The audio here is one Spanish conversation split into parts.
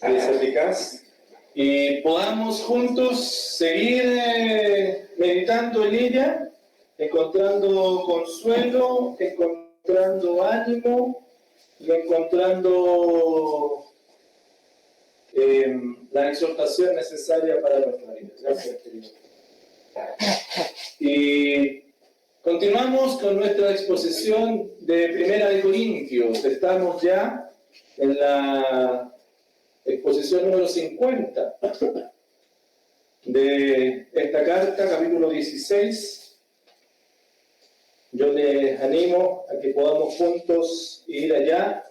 que es eficaz, y podamos juntos seguir meditando en ella, encontrando consuelo, encontrando ánimo y encontrando la exhortación necesaria para nuestra vida. Gracias, querido. Y continuamos con nuestra exposición de Primera de Corintios. Estamos ya en la exposición número 50 de esta carta, capítulo 16. Yo les animo a que podamos juntos ir allá,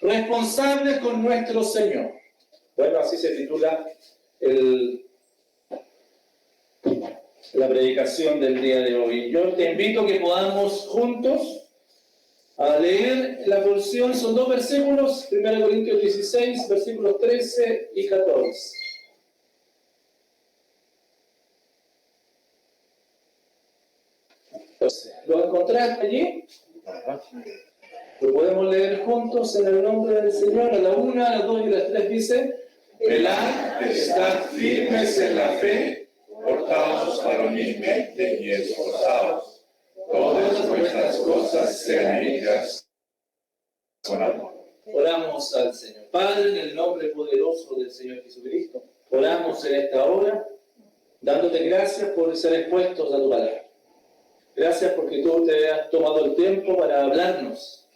responsables con nuestro Señor. Bueno, así se titula la predicación del día de hoy. Yo te invito a que podamos juntos a leer la porción. Son dos versículos, 1 Corintios 16, versículos 13 y 14. Entonces, ¿lo encontraste allí? Lo podemos leer juntos en el nombre del Señor. A la 1, a las 2 y a las 3 dice: Velad, estad firmes en la fe, portaos varonilmente y esforzaos. Todas vuestras cosas sean hechas con amor. Oramos al Señor. Padre, en el nombre poderoso del Señor Jesucristo, oramos en esta hora, dándote gracias por ser expuestos a tu palabra. Gracias porque tú te has tomado el tiempo para hablarnos,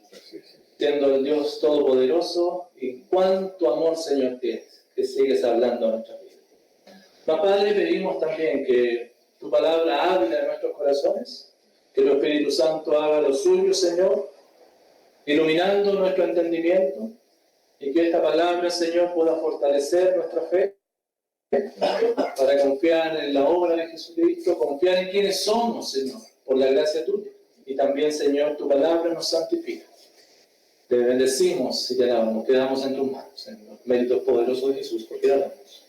siendo el Dios Todopoderoso, y cuánto amor, Señor, tienes, que sigues hablando a nuestras vidas. Mas, Padre, pedimos también que tu palabra hable a nuestros corazones, que el Espíritu Santo haga lo suyo, Señor, iluminando nuestro entendimiento, y que esta palabra, Señor, pueda fortalecer nuestra fe para confiar en la obra de Jesucristo, confiar en quienes somos, Señor, por la gracia tuya. Y también, Señor, tu palabra nos santifica. Te bendecimos y te alabamos. Quedamos en tus manos, en los méritos poderosos de Jesús, porque oramos.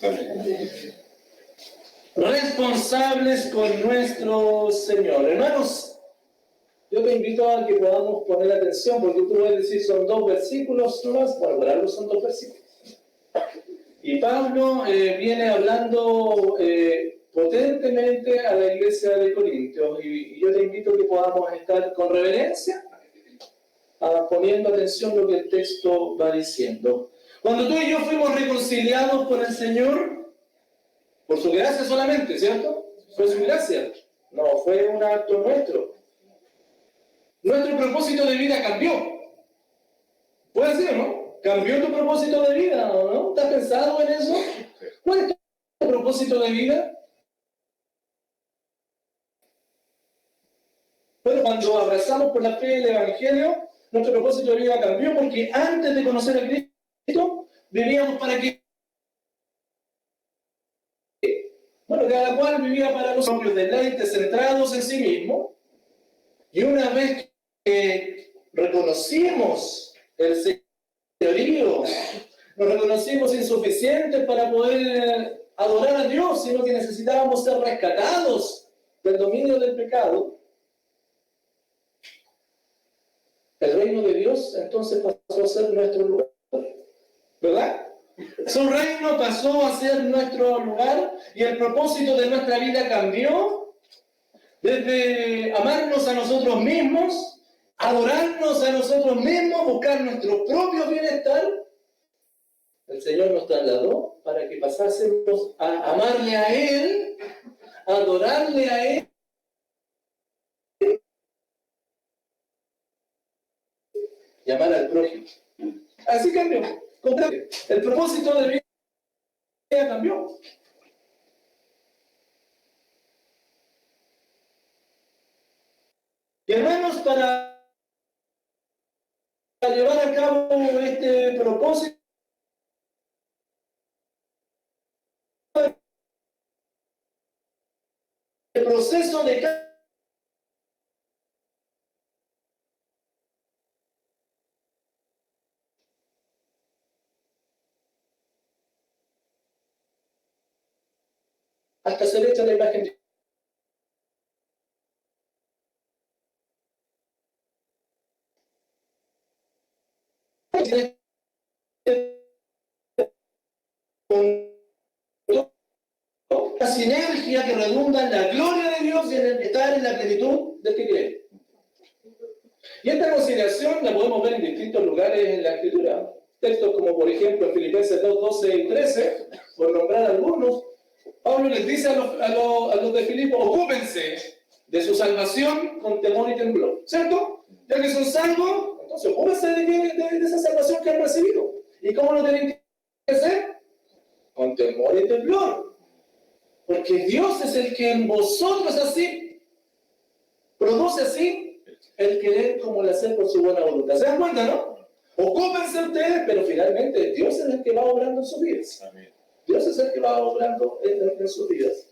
Amén. Responsables con nuestro Señor. Hermanos, yo te invito a que podamos poner atención, porque tú puedes decir son dos versículos nomás. Bueno, por algo son dos versículos. Y Pablo viene hablando potentemente a la iglesia de Corintios, y yo te invito a que podamos estar con reverencia, poniendo atención a lo que el texto va diciendo. Cuando tú y yo fuimos reconciliados con el Señor, por su gracia solamente, ¿cierto? Fue su gracia, no fue un acto nuestro. Nuestro propósito de vida cambió. ¿Puede ser, no? ¿Cambió tu propósito de vida o no? ¿Te has pensado en eso? ¿Cuál es tu propósito de vida? Bueno, cuando abrazamos por la fe el Evangelio, nuestro propósito de vida cambió, porque antes de conocer a Cristo, vivíamos para qué. Bueno, cada cual vivía para los propios deleites, centrados en sí mismo. Y una vez que reconocimos el señorío, nos reconocimos insuficientes para poder adorar a Dios, sino que necesitábamos ser rescatados del dominio del pecado, el reino de Dios entonces pasó a ser nuestro lugar, ¿verdad? Su reino pasó a ser nuestro lugar, y el propósito de nuestra vida cambió desde amarnos a nosotros mismos, adorarnos a nosotros mismos, buscar nuestro propio bienestar. El Señor nos trasladó para que pasásemos a amarle a Él, a adorarle a Él, y amar al prójimo. Así cambió. El propósito de vida cambió. Y hermanos, para llevar a cabo este propósito, el proceso de hasta se le echa la imagen de la sinergia que redunda en la gloria de Dios y en el estar en la plenitud del que cree. Y esta conciliación la podemos ver en distintos lugares en la Escritura. Textos como por ejemplo en Filipenses 2, 12 y 13, por nombrar algunos, Pablo les dice a los de Filipo, ocúpense de su salvación con temor y temblor, ¿cierto? Ya que son salvos, entonces ocúpense de esa salvación que han recibido. ¿Y cómo lo tienen que hacer? Con temor y temblor. Porque Dios es el que en vosotros así produce así el querer como el hacer por su buena voluntad. ¿Se dan cuenta, no? Ocúpense ustedes, pero finalmente Dios es el que va obrando en sus vidas. Amén. Dios es el que va obrando en sus vidas.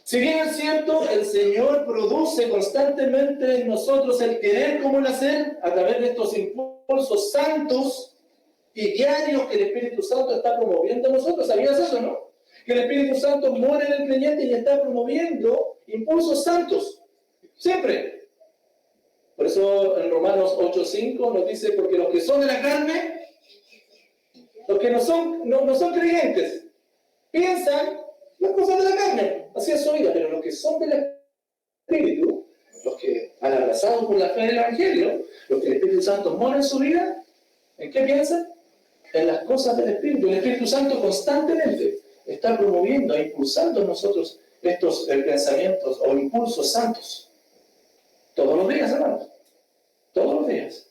Si bien es cierto, el Señor produce constantemente en nosotros el querer como el hacer a través de estos impulsos santos y diarios que el Espíritu Santo está promoviendo en nosotros. ¿Sabías eso, no? Que el Espíritu Santo muere en el creyente y está promoviendo impulsos santos. Siempre. Por eso en Romanos 8:5 nos dice, porque los que son de la carne, los que no son creyentes, piensan las cosas de la carne, así es su vida, pero los que son del Espíritu, los que han abrazado por la fe del Evangelio, los que el Espíritu Santo mora en su vida, ¿en qué piensan? En las cosas del Espíritu. El Espíritu Santo constantemente está promoviendo e impulsando en nosotros estos pensamientos o impulsos santos. Todos los días, hermanos. Todos los días.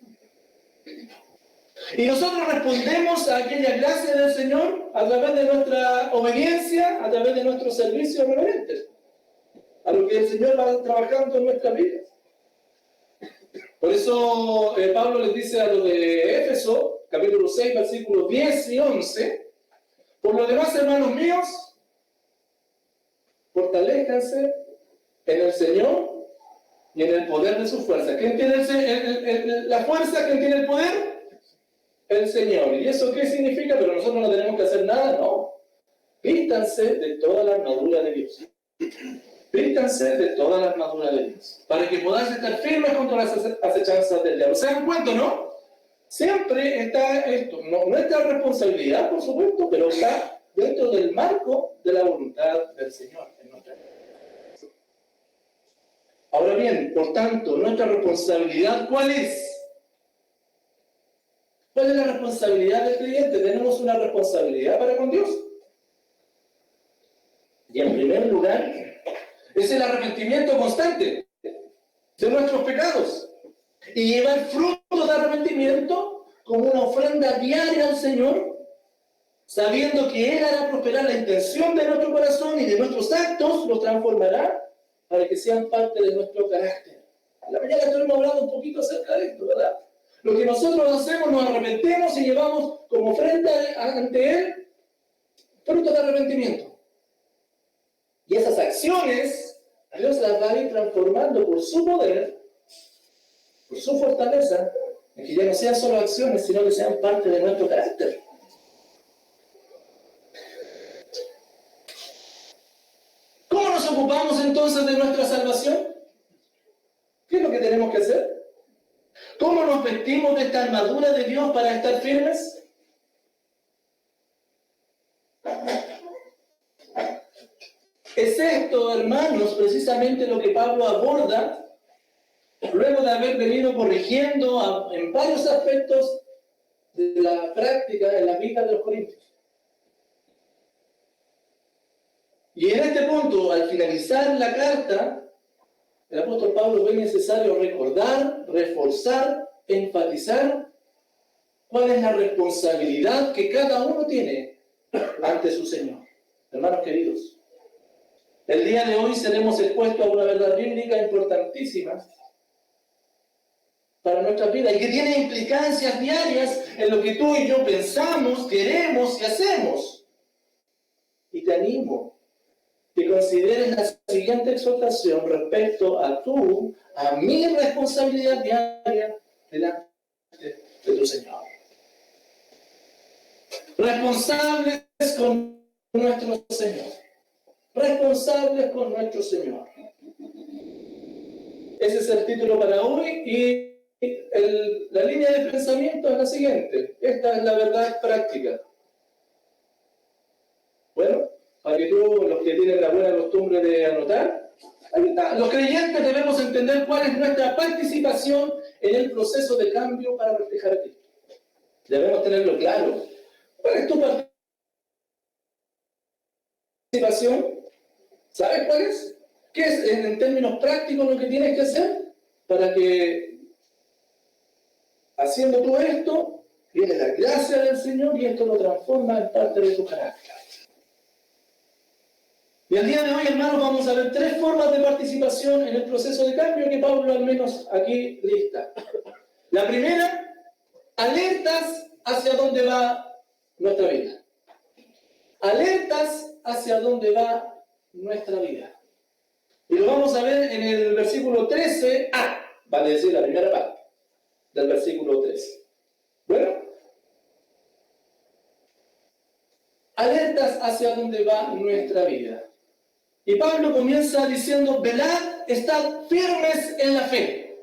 Y nosotros respondemos a aquella gracia del Señor a través de nuestra obediencia, a través de nuestros servicios reverentes, a lo que el Señor va trabajando en nuestras vidas. Por eso Pablo les dice a los de Éfeso, capítulo 6, versículos 10 y 11, por lo demás, hermanos míos, fortalezcanse en el Señor y en el poder de su fuerza. ¿Quién tiene la fuerza? ¿Quién tiene el poder? El Señor. ¿Y eso qué significa? Pero nosotros no tenemos que hacer nada, no. Vístanse de toda la armadura de Dios. Vístanse de toda la armadura de Dios, para que podáis estar firmes contra las acechanzas del diablo. ¿Se dan cuenta, no? Siempre está esto, nuestra responsabilidad, por supuesto, pero está dentro del marco de la voluntad del Señor en nuestra vida. Ahora bien, por tanto, nuestra responsabilidad, ¿cuál es? ¿Cuál es la responsabilidad del creyente? Tenemos una responsabilidad para con Dios. Y en primer lugar, es el arrepentimiento constante de nuestros pecados. Y llevar frutos de arrepentimiento como una ofrenda diaria al Señor, sabiendo que Él hará prosperar la intención de nuestro corazón y de nuestros actos, los transformará para que sean parte de nuestro carácter. En la mañana estuvimos hablando un poquito acerca de esto, ¿verdad? Lo que nosotros hacemos, nos arrepentimos y llevamos como ofrenda ante Él frutos de arrepentimiento. Y esas acciones, Dios las va a ir transformando por su poder, por su fortaleza, en que ya no sean solo acciones, sino que sean parte de nuestro carácter. ¿Cómo nos ocupamos entonces de nuestra salvación? ¿Qué es lo que tenemos que hacer? ¿Cómo nos vestimos de esta armadura de Dios para estar firmes? Es esto, hermanos, precisamente lo que Pablo aborda luego de haber venido corrigiendo en varios aspectos de la práctica en la vida de los corintios. Y en este punto, al finalizar la carta, el apóstol Pablo ve necesario recordar, reforzar, enfatizar cuál es la responsabilidad que cada uno tiene ante su Señor. Hermanos queridos, el día de hoy seremos expuestos a una verdad bíblica importantísima para nuestras vidas y que tiene implicancias diarias en lo que tú y yo pensamos, queremos y hacemos. Y te animo que consideres la siguiente exhortación respecto a mi responsabilidad diaria delante de tu Señor. Responsables con nuestro Señor. Responsables con nuestro Señor. Ese es el título para hoy y la línea de pensamiento es la siguiente. Esta es la verdad práctica. para que tú, los que tienen la buena costumbre de anotar, ahí está. Los creyentes debemos entender cuál es nuestra participación en el proceso de cambio para reflejar a Cristo. Debemos tenerlo claro. ¿Cuál es tu participación? ¿Sabes cuál es? ¿Qué es en términos prácticos lo que tienes que hacer? Para que, haciendo tú esto, viene la gracia del Señor y esto lo transforma en parte de tu carácter. Y al día de hoy, hermanos, vamos a ver 3 formas de participación en el proceso de cambio que Pablo al menos aquí lista. La primera, alertas hacia dónde va nuestra vida. Alertas hacia dónde va nuestra vida. Y lo vamos a ver en el versículo 13, vale decir la primera parte del versículo 13. Bueno, alertas hacia dónde va nuestra vida. Y Pablo comienza diciendo, velad, estad firmes en la fe.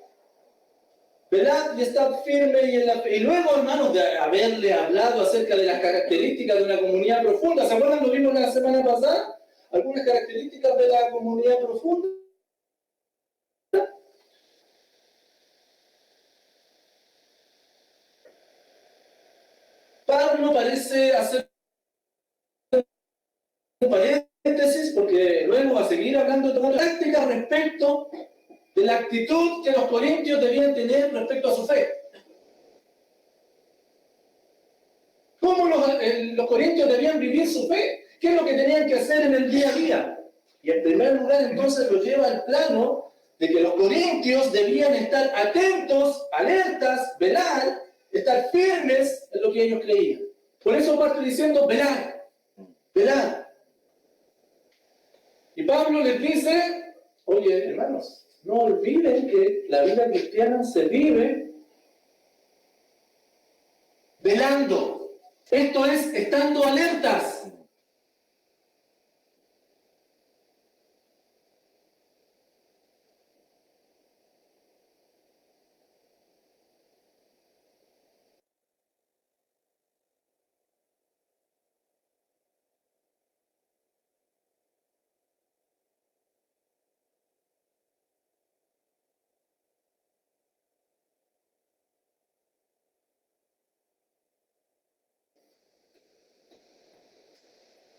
Velad y estad firmes en la fe. Y luego, hermanos, de haberle hablado acerca de las características de una comunidad profunda, ¿se acuerdan? Lo vimos la semana pasada, algunas características de la comunidad profunda. Pablo parece hacer un paréntesis porque luego va a seguir hablando de una práctica respecto de la actitud que los corintios debían tener respecto a su fe. ¿Cómo los corintios debían vivir su fe? ¿Qué es lo que tenían que hacer en el día a día? Y en primer lugar entonces lo lleva al plano de que los corintios debían estar atentos, alertas, velar, estar firmes en lo que ellos creían. Por eso parte diciendo, velar, velar. Y Pablo les dice, oye, hermanos, no olviden que la vida cristiana se vive velando. Esto es, estando alertas.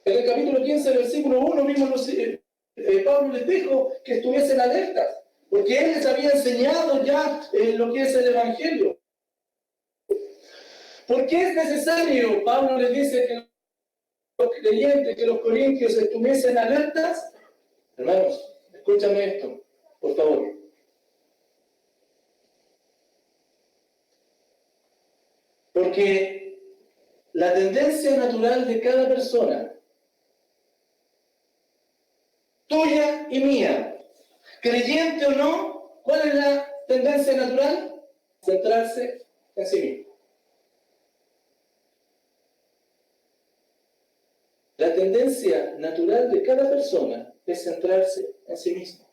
En el capítulo 15, versículo 1, mismo Pablo les dijo que estuviesen alertas, porque él les había enseñado ya lo que es el Evangelio. ¿Por qué es necesario? Pablo les dice que los creyentes, que los corintios estuviesen alertas. Hermanos, escúchame esto, por favor. Porque la tendencia natural de cada persona, tuya y mía, creyente o no, ¿cuál es la tendencia natural? Centrarse en sí mismo. La tendencia natural de cada persona es centrarse en sí mismo,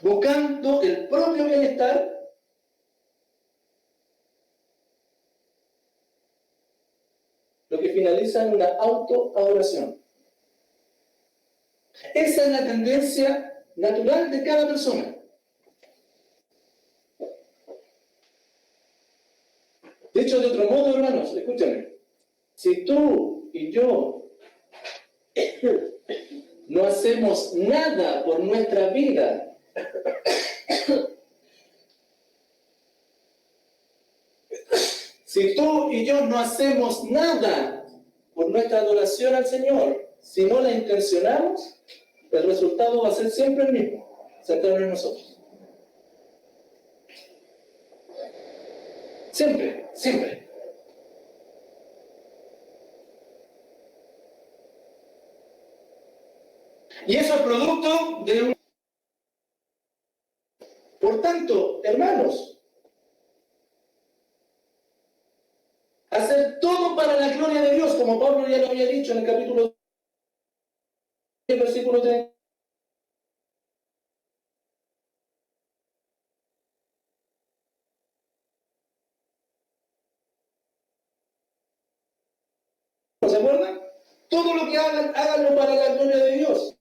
buscando el propio bienestar, lo que finaliza en una autoadoración. Esa es la tendencia natural de cada persona. Dicho de otro modo, hermanos, escúchame. Si tú y yo no hacemos nada por nuestra vida, si tú y yo no hacemos nada por nuestra adoración al Señor, si no la intencionamos, el resultado va a ser siempre el mismo, centrarnos en nosotros. Siempre, siempre. Y eso es producto de un... Por tanto, hermanos, hacer todo para la gloria de Dios, como Pablo ya lo había dicho en el capítulo 10, versículo 30. ¿Se acuerdan? Todo lo que hagan, háganlo para la gloria de Dios.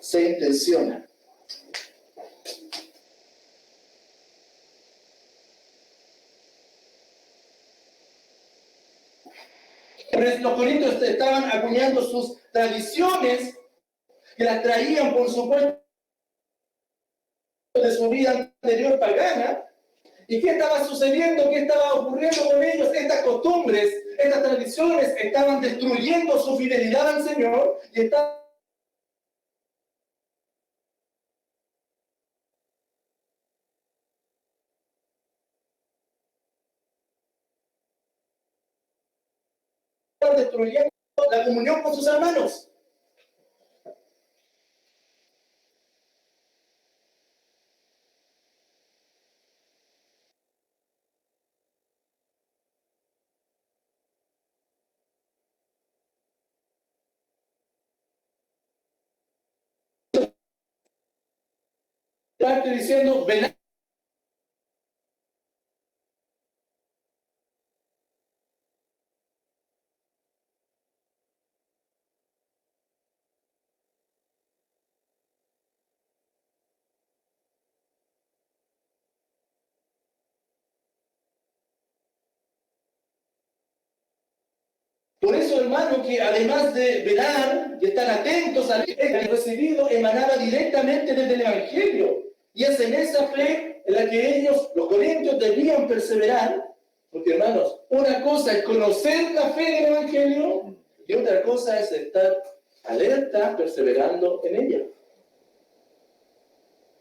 Se intenciona. Los corintios estaban acuñando sus tradiciones que las traían, por supuesto, de su vida anterior pagana. ¿Y qué estaba sucediendo? ¿Qué estaba ocurriendo con ellos? Estas costumbres, estas tradiciones estaban destruyendo su fidelidad al Señor y estaban destruyendo la comunión con sus hermanos. Estarte diciendo, ven. Por eso, hermano, que además de velar y estar atentos a lo que recibido, emanaba directamente desde el Evangelio. Y es en esa fe en la que ellos, los corintios, debían perseverar. Porque, hermanos, una cosa es conocer la fe del Evangelio y otra cosa es estar alerta, perseverando en ella.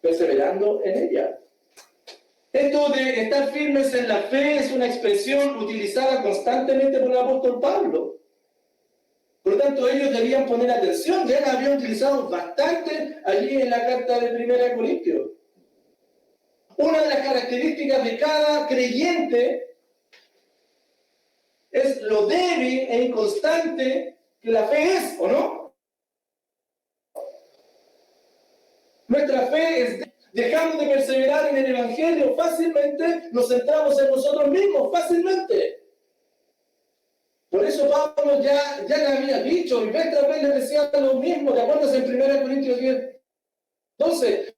Perseverando en ella. Esto de estar firmes en la fe es una expresión utilizada constantemente por el apóstol Pablo. Por lo tanto, ellos debían poner atención, ya la habían utilizado bastante allí en la carta de 1 Corintios. Una de las características de cada creyente es lo débil e inconstante que la fe es, ¿o no? Nuestra fe es dejando de perseverar en el Evangelio, fácilmente nos centramos en nosotros mismos, fácilmente. Por eso Pablo ya le había dicho, y vez tras vez le decía lo mismo, ¿te acuerdas en 1 Corintios 10? 12.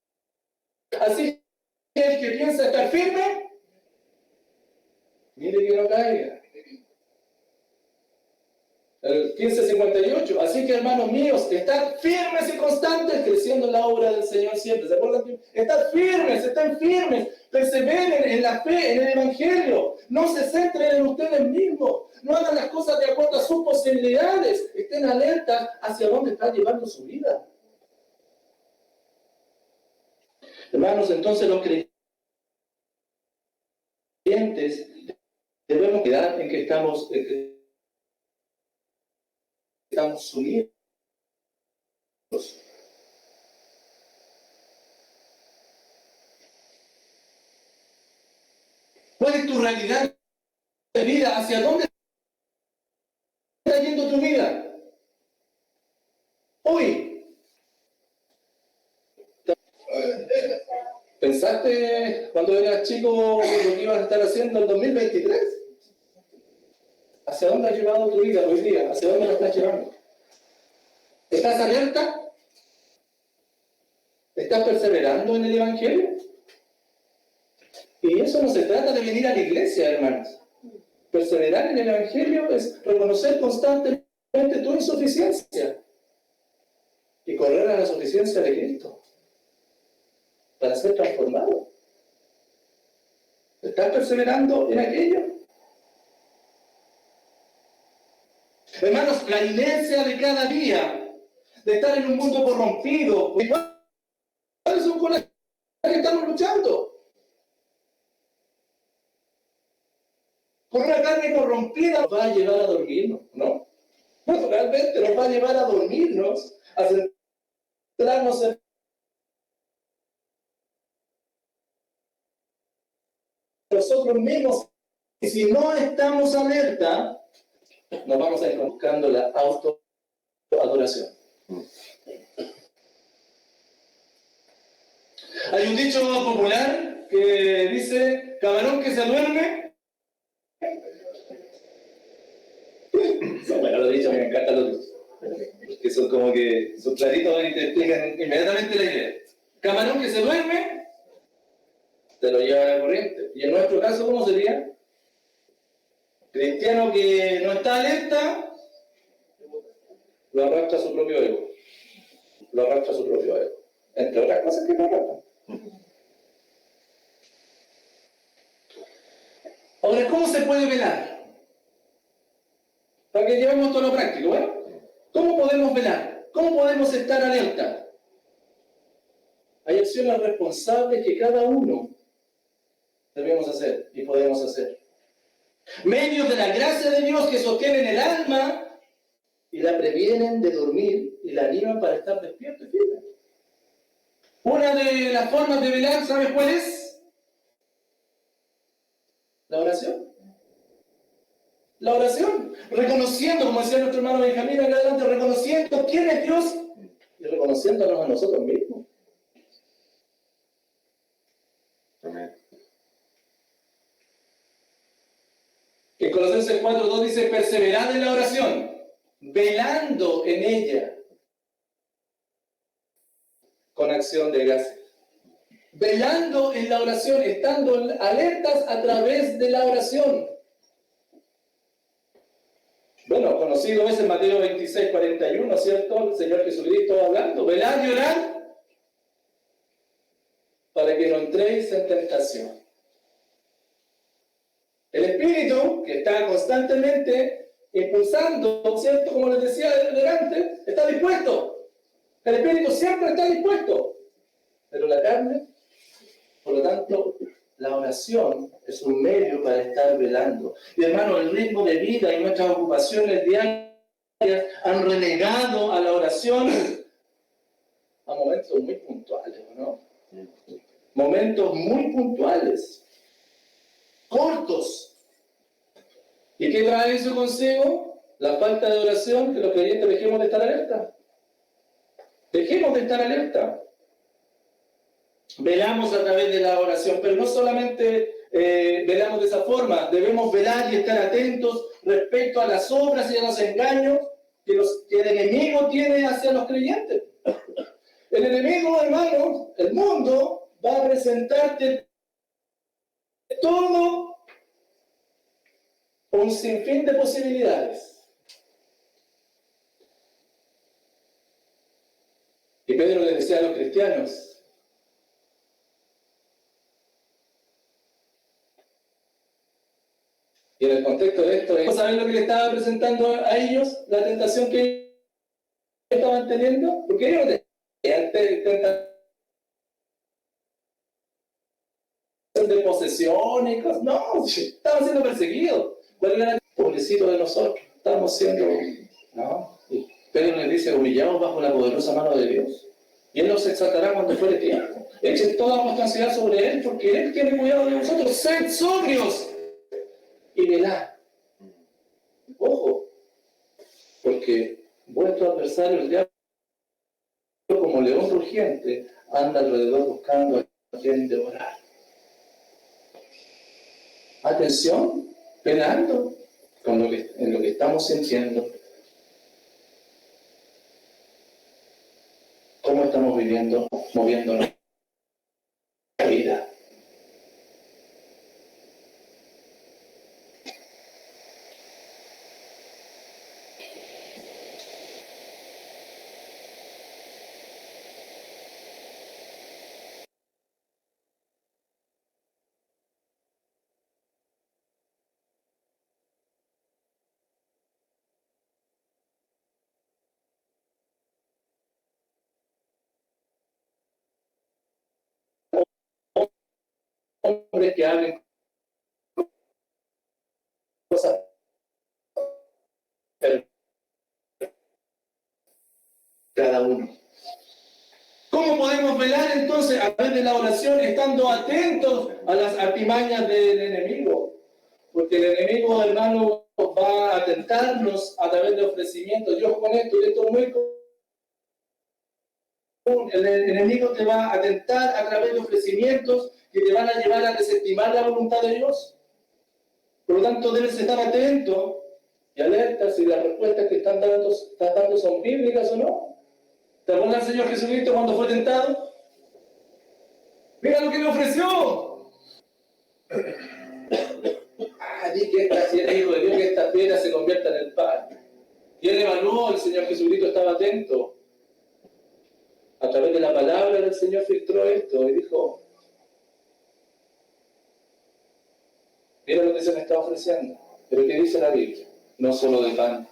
Así que el que piensa estar firme, mire que no caiga. El 15:58. Así que, hermanos míos, estar firmes y constantes, creciendo en la obra del Señor siempre. ¿Se acuerdan? Estar firmes, estén firmes, perseveren en la fe, en el Evangelio. No se centren en ustedes mismos. No hagan las cosas de acuerdo a sus posibilidades. Estén alertas hacia dónde está llevando su vida. Hermanos, entonces los creyentes debemos quedar en que estamos unidos. ¿Cuál es tu realidad de vida? ¿Hacia dónde está yendo tu vida? Hoy. ¿Pensaste cuando eras chico lo que ibas a estar haciendo en 2023? ¿Hacia dónde has llevado tu vida hoy día? ¿Hacia dónde la estás llevando? ¿Estás alerta? ¿Estás perseverando en el Evangelio? Y eso no se trata de venir a la iglesia, hermanos. Perseverar en el Evangelio es reconocer constantemente tu insuficiencia y correr a la suficiencia de Cristo para ser transformado. ¿Estás perseverando en aquello? Hermanos, la inercia de cada día, de estar en un mundo corrompido, ¿cuáles son con las que estamos luchando? Con una carne corrompida nos va a llevar a dormirnos, ¿no? Realmente nos va a llevar a dormirnos, a centrarnos en nosotros mismos. Y si no estamos alerta, nos vamos a ir buscando la autoadoración. Hay un dicho popular que dice, camarón que se duerme. Bueno, los dichos, me encantan los dichos. Que son como que son claritos y te explican inmediatamente la idea. Camarón que se duerme, te lo lleva a la corriente. Y en nuestro caso, ¿cómo sería? Cristiano que no está alerta, lo arrastra a su propio ego. Lo arrastra a su propio ego. Entre otras cosas que lo arrastran. Ahora, ¿cómo se puede velar? Para que llevemos todo lo práctico, ¿bueno? ¿Cómo podemos velar? ¿Cómo podemos estar alerta? Hay acciones responsables que cada uno debemos hacer y podemos hacer. Medios de la gracia de Dios que sostienen el alma y la previenen de dormir y la animan para estar despierto y firme. Una de las formas de velar, ¿sabes cuál es? La oración. La oración. Reconociendo, como decía nuestro hermano Benjamín acá adelante, reconociendo quién es Dios y reconociéndonos a nosotros mismos. Amén. En Colosenses 4:2 dice, perseverad en la oración, velando en ella, con acción de gracias. Velando en la oración, estando alertas a través de la oración. Bueno, conocido es en Mateo 26:41, ¿cierto? El Señor Jesucristo hablando, velad y orad para que no entréis en tentación. El Espíritu, que está constantemente impulsando, ¿cierto? Como les decía delante, está dispuesto. El Espíritu siempre está dispuesto. Pero la carne, por lo tanto, la oración es un medio para estar velando. Y hermano, el ritmo de vida y nuestras ocupaciones diarias han relegado a la oración a momentos muy puntuales, ¿no? Momentos muy puntuales, cortos. ¿Y qué trae eso consigo? La falta de oración, que los creyentes dejemos de estar alerta. Dejemos de estar alerta. Velamos a través de la oración, pero no solamente velamos de esa forma, debemos velar y estar atentos respecto a las obras y a los engaños que el enemigo tiene hacia los creyentes. El enemigo, hermanos, el mundo, va a presentarte todo un sinfín de posibilidades. Y Pedro les decía a los cristianos, y en el contexto de esto, ¿saben lo que le estaba presentando a ellos? La tentación que ellos estaban teniendo. Porque ellos no tenían tentación de posesión y cosas. No, estaban siendo perseguidos. ¿Cuál era el pobrecito de nosotros? Estamos siendo, ¿no? Y Pedro les dice, humillados bajo la poderosa mano de Dios. Y Él nos exaltará cuando fuere tiempo. Echen toda vuestra ansiedad sobre Él, porque Él tiene cuidado de vosotros. Sed sobrios y velad. Ojo, porque vuestro adversario, el diablo, como león rugiente, anda alrededor buscando a quien devorar. Atención, velando en lo que estamos sintiendo. ¿Cómo estamos viviendo, moviéndonos la vida? Hombres que hablen cosas cada uno. ¿Cómo podemos velar entonces a través de la oración estando atentos a las artimañas del enemigo? Porque el enemigo, hermano, va a tentarnos a través de ofrecimientos. Yo con esto es muy el enemigo te va a tentar a través de ofrecimientos que te van a llevar a desestimar la voluntad de Dios. Por lo tanto, debes estar atento y alerta si las respuestas que estás dando son bíblicas o no. ¿Te acuerdas del Señor Jesucristo cuando fue tentado? ¡Mira lo que me ofreció! Di que si eres hijo de Dios, que estas piedras se conviertan en pan. Y él evaluó, el Señor Jesucristo estaba atento. A través de la palabra del Señor filtró esto y dijo, mira lo que se me está ofreciendo. Pero ¿qué dice la Biblia? No solo de pan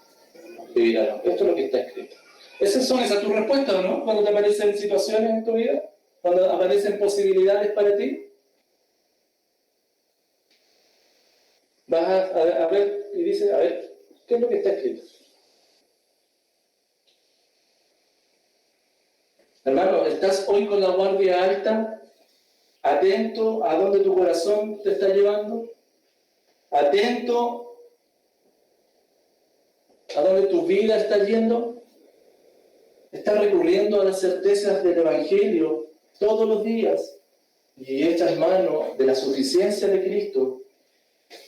vivirá. Esto es lo que está escrito. ¿Esas tus respuestas o no? Cuando te aparecen situaciones en tu vida, cuando aparecen posibilidades para ti. Vas a ver y dices, a ver, ¿qué es lo que está escrito? Hermano, ¿estás hoy con la guardia alta? Atento a dónde tu corazón te está llevando. Atento a dónde tu vida está yendo. Estás recurriendo a las certezas del Evangelio todos los días y echas mano de la suficiencia de Cristo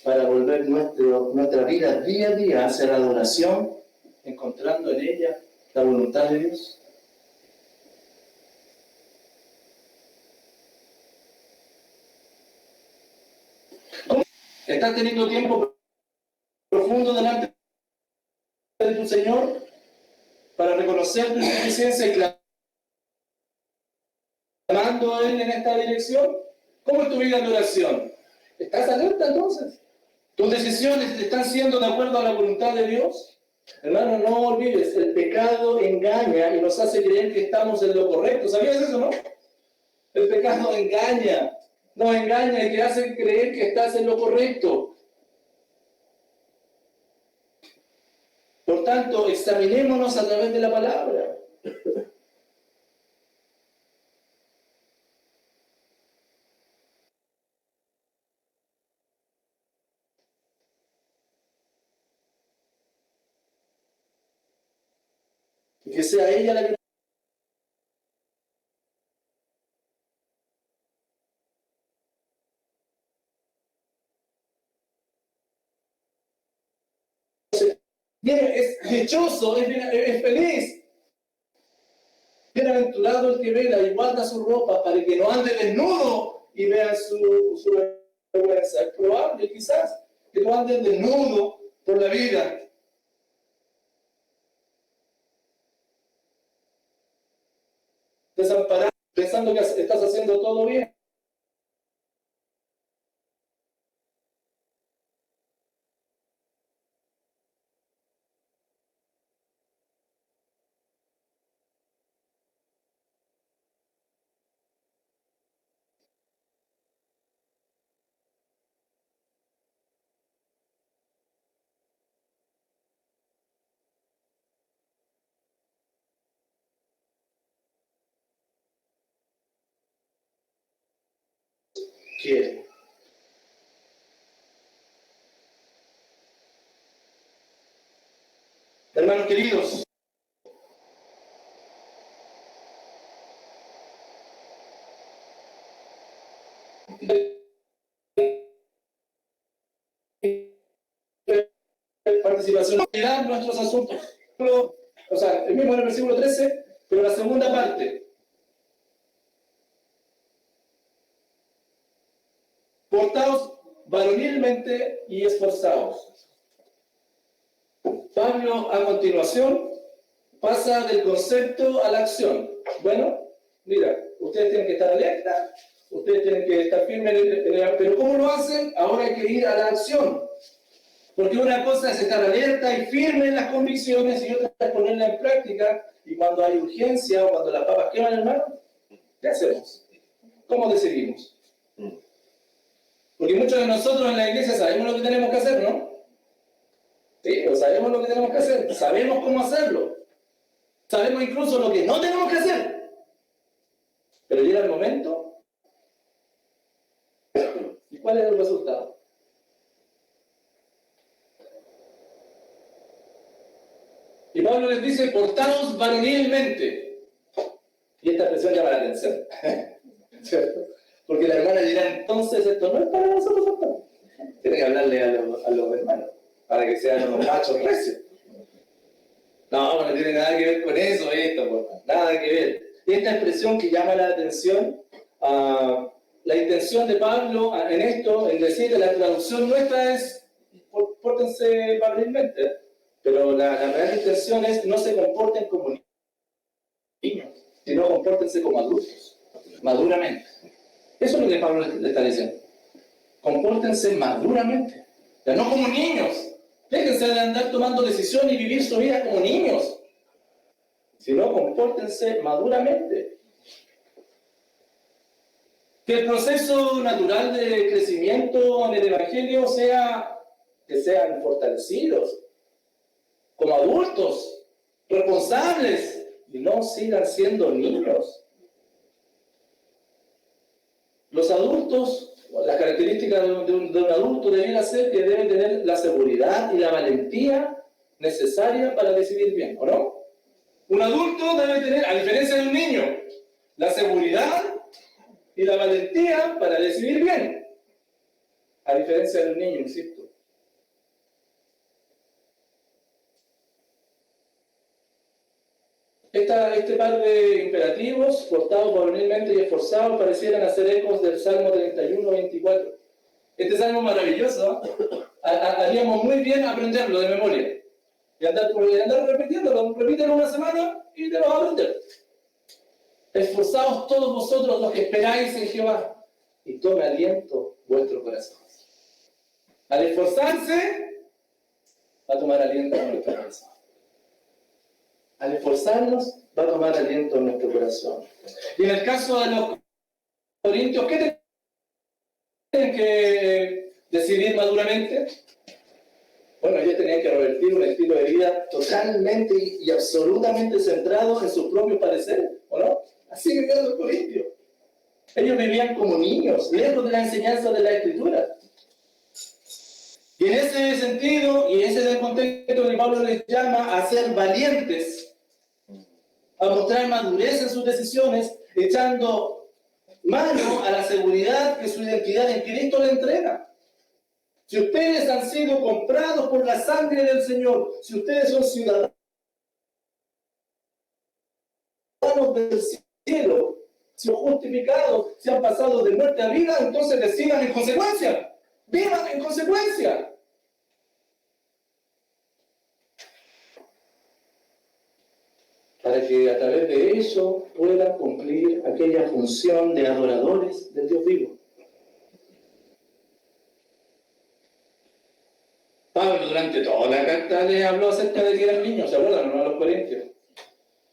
para volver nuestra vida día a día hacia la adoración, encontrando en ella la voluntad de Dios. ¿Estás teniendo tiempo profundo delante de tu Señor para reconocer tu insuficiencia y clamando a Él en esta dirección? ¿Cómo es tu vida en oración? ¿Estás alerta entonces? ¿Tus decisiones están siendo de acuerdo a la voluntad de Dios? Hermano, no olvides, el pecado engaña y nos hace creer que estamos en lo correcto. ¿Sabías eso, no? El pecado engaña, nos engaña y te hace creer que estás en lo correcto. Por tanto, examinémonos a través de la palabra. Y que sea ella la que es dichoso, es feliz. Bienaventurado el que vela y guarda su ropa para que no ande desnudo y vea su vergüenza. Es probable, quizás, que no andes desnudo por la vida. Desamparado, pensando que estás haciendo todo bien. Quiere. Hermanos queridos, participación en nuestros asuntos. O sea, el mismo en el versículo 13, pero la segunda parte. Portaos varonilmente y esforzaos. Pablo, a continuación, pasa del concepto a la acción. Bueno, mira, ustedes tienen que estar alerta, ustedes tienen que estar firmes, pero ¿cómo lo hacen? Ahora hay que ir a la acción. Porque una cosa es estar alerta y firme en las convicciones y otra es ponerla en práctica. Y cuando hay urgencia o cuando las papas queman, hermano, ¿qué hacemos? ¿Cómo decidimos? Porque muchos de nosotros en la iglesia sabemos lo que tenemos que hacer, ¿no? Sí, pues sabemos lo que tenemos que hacer, sabemos cómo hacerlo. Sabemos incluso lo que no tenemos que hacer. Pero llega el momento, ¿y cuál es el resultado? Y Pablo les dice, portaos varonilmente. Y esta llama la atención. ¿Cierto? Porque la hermana dirá, entonces esto no es para nosotros, pastor. Tiene que hablarle a los hermanos, para que sean unos machos recios. No tiene nada que ver con eso, nada que ver. Esta expresión que llama la atención, la intención de Pablo en esto, en decir que la traducción nuestra es, pórtense varonilmente, pero la real intención es no se comporten como niños, sino compórtense como adultos, maduramente. Eso es lo que Pablo le está diciendo. Compórtense maduramente, ya no como niños. Déjense de andar tomando decisiones y vivir su vida como niños, sino compórtense maduramente. Que el proceso natural de crecimiento en el Evangelio sea que sean fortalecidos como adultos, responsables, y no sigan siendo niños. Los adultos, las características de un adulto debería ser que debe tener la seguridad y la valentía necesaria para decidir bien, ¿o no? Un adulto debe tener, a diferencia de un niño, la seguridad y la valentía para decidir bien, a diferencia de un niño, insisto. Este par de imperativos, portados varonilmente y esforzados, parecieran hacer ecos del Salmo 31-24. Este salmo maravilloso, haríamos muy bien aprenderlo de memoria. Y andar repitiéndolo, repítelo una semana y te lo vas a aprender. Esforzaos todos vosotros los que esperáis en Jehová, y tome aliento vuestro corazón. Al esforzarse, va a tomar aliento en nuestro corazón. Al esforzarnos, va a tomar aliento en nuestro corazón. Y en el caso de los corintios, ¿qué tienen que decidir maduramente? Bueno, ellos tenían que revertir un estilo de vida totalmente y absolutamente centrado en sus propios pareceres, ¿o no? Así vivían los corintios. Ellos vivían como niños, lejos de la enseñanza de la Escritura. Y en ese sentido, y ese es el contexto que Pablo les llama a ser valientes, a mostrar madurez en sus decisiones, echando mano a la seguridad que su identidad en Cristo le entrega. Si ustedes han sido comprados por la sangre del Señor, si ustedes son ciudadanos del cielo, si son justificados, si han pasado de muerte a vida, entonces decidan en consecuencia. ¡Vivan en consecuencia! Para que a través de eso puedan cumplir aquella función de adoradores del Dios vivo. Pablo durante toda la carta les habló acerca de que eran niños, ¿se acuerdan? No a los corintios.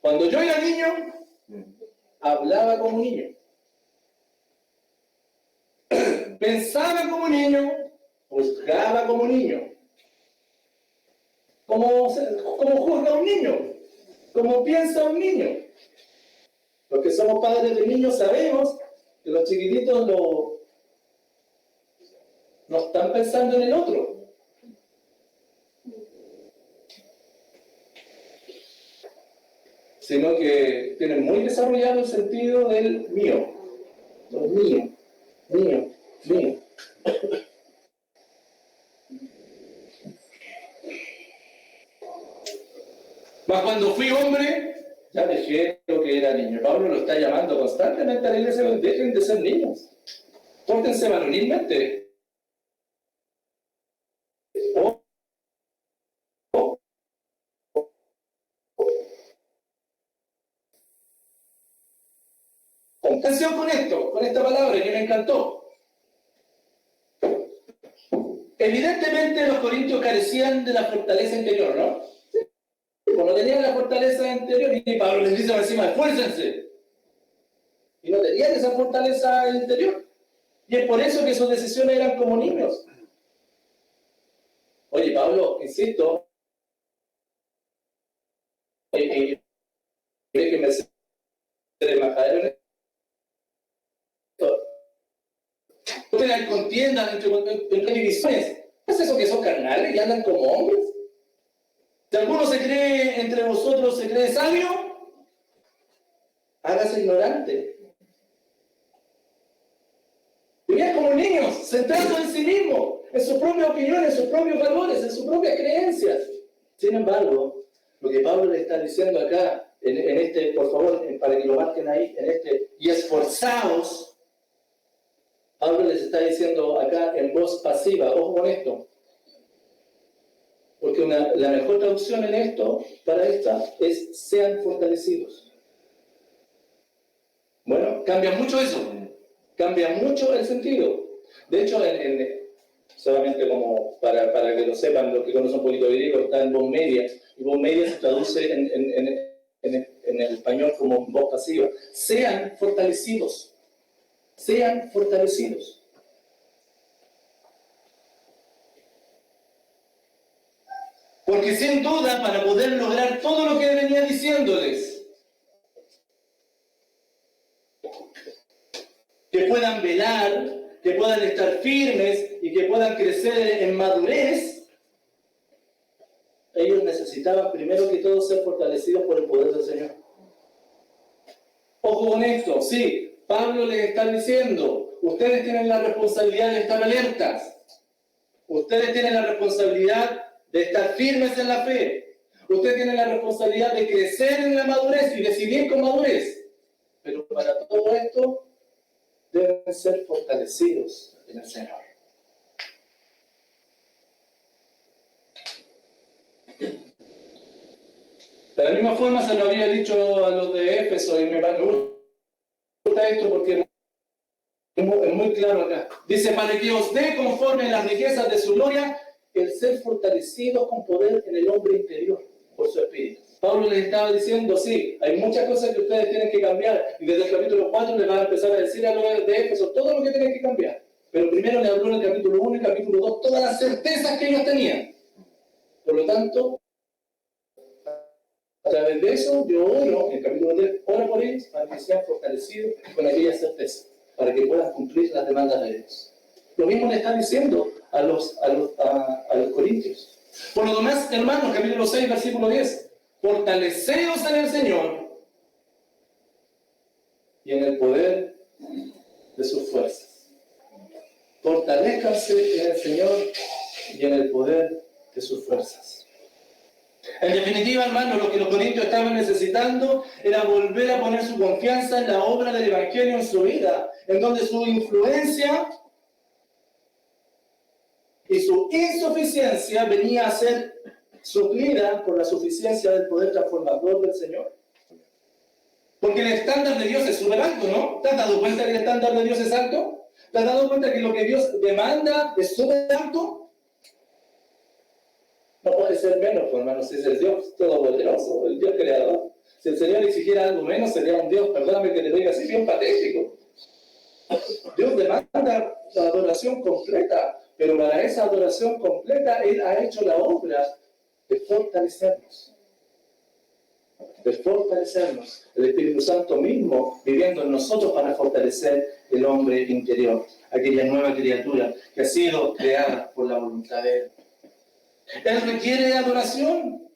Cuando yo era niño, hablaba como niño. Pensaba como niño, juzgaba como niño. Como juzga un niño, como piensa un niño. Los que somos padres de niños sabemos que los chiquititos no están pensando en el otro. Sino que tienen muy desarrollado el sentido del mío. Mío. Mas cuando fui hombre, ya dejé lo que era niño. Pablo lo está llamando constantemente a la iglesia: dejen de ser niños. Pórtense varonilmente. Atención con esto, con esta palabra que me encantó. Evidentemente los corintios carecían de la fortaleza interior, ¿no? No tenían la fortaleza interior, y Pablo les dice encima: esfuércense. Y no tenían esa fortaleza interior. Y es por eso que sus decisiones eran como niños. Oye, Pablo, insisto, que me sé de majadero. Ustedes hay contiendas entre divisiones. ¿No es eso que son carnales y andan como hombres? Si alguno entre vosotros se cree sabio, hágase ignorante. Vivían como niños, centrados en sí mismos, en sus propias opiniones, en sus propios valores, en sus propias creencias. Sin embargo, lo que Pablo le está diciendo acá, en este, por favor, para que lo marquen ahí, en este, y esforzaos, Pablo les está diciendo acá en voz pasiva, ojo con esto, porque la mejor traducción en esto, para esta, es sean fortalecidos. Bueno, cambia mucho eso, cambia mucho el sentido. De hecho, solamente como para que lo sepan, los que conocen un poquito de griego, está en voz media, y voz media se traduce en el español como voz pasiva. Sean fortalecidos. Sean fortalecidos. Porque sin duda, para poder lograr todo lo que venía diciéndoles, que puedan velar, que puedan estar firmes y que puedan crecer en madurez, ellos necesitaban primero que todo ser fortalecidos por el poder del Señor. Ojo con esto, sí, Pablo les está diciendo, ustedes tienen la responsabilidad de estar alertas, ustedes tienen la responsabilidad de estar firmes en la fe, ustedes tienen la responsabilidad de crecer en la madurez y decidir con madurez, pero para todo esto deben ser fortalecidos en el Señor. De la misma forma se lo había dicho a los de Éfeso, y me gusta esto porque es muy claro acá. Dice, para que os dé conforme en las riquezas de su gloria, el ser fortalecidos con poder en el hombre interior, por su espíritu. Pablo les estaba diciendo, sí, hay muchas cosas que ustedes tienen que cambiar, y desde el capítulo 4 les va a empezar a decir a los de Éfeso todo lo que tienen que cambiar. Pero primero le habló en el capítulo 1 y capítulo 2 todas las certezas que ellos tenían. Por lo tanto, a través de eso, yo oro, en el capítulo 3, oro por ellos para que sean fortalecidos con aquella certeza, para que puedan cumplir las demandas de Dios. Lo mismo le está diciendo a los corintios. Por lo demás, hermanos, capítulo 6, versículo 10, fortaleceos en el Señor y en el poder de sus fuerzas. Fortalezcanse en el Señor y en el poder de sus fuerzas. En definitiva, hermanos, lo que los corintios estaban necesitando era volver a poner su confianza en la obra del Evangelio en su vida, en donde su influencia y su insuficiencia venía a ser suplida por la suficiencia del poder transformador del Señor. Porque el estándar de Dios es súper alto, ¿no? ¿Te has dado cuenta que el estándar de Dios es alto? ¿Te has dado cuenta que lo que Dios demanda es súper alto? No puede ser menos, pues, hermano, si es el Dios todopoderoso, el Dios creador. Si el Señor exigiera algo menos, sería un Dios, perdóname que te diga así, bien patético. Dios demanda la adoración completa, pero para esa adoración completa, Él ha hecho la obra de fortalecernos. De fortalecernos. El Espíritu Santo mismo viviendo en nosotros para fortalecer el hombre interior, aquella nueva criatura que ha sido creada por la voluntad de Él. Él requiere adoración.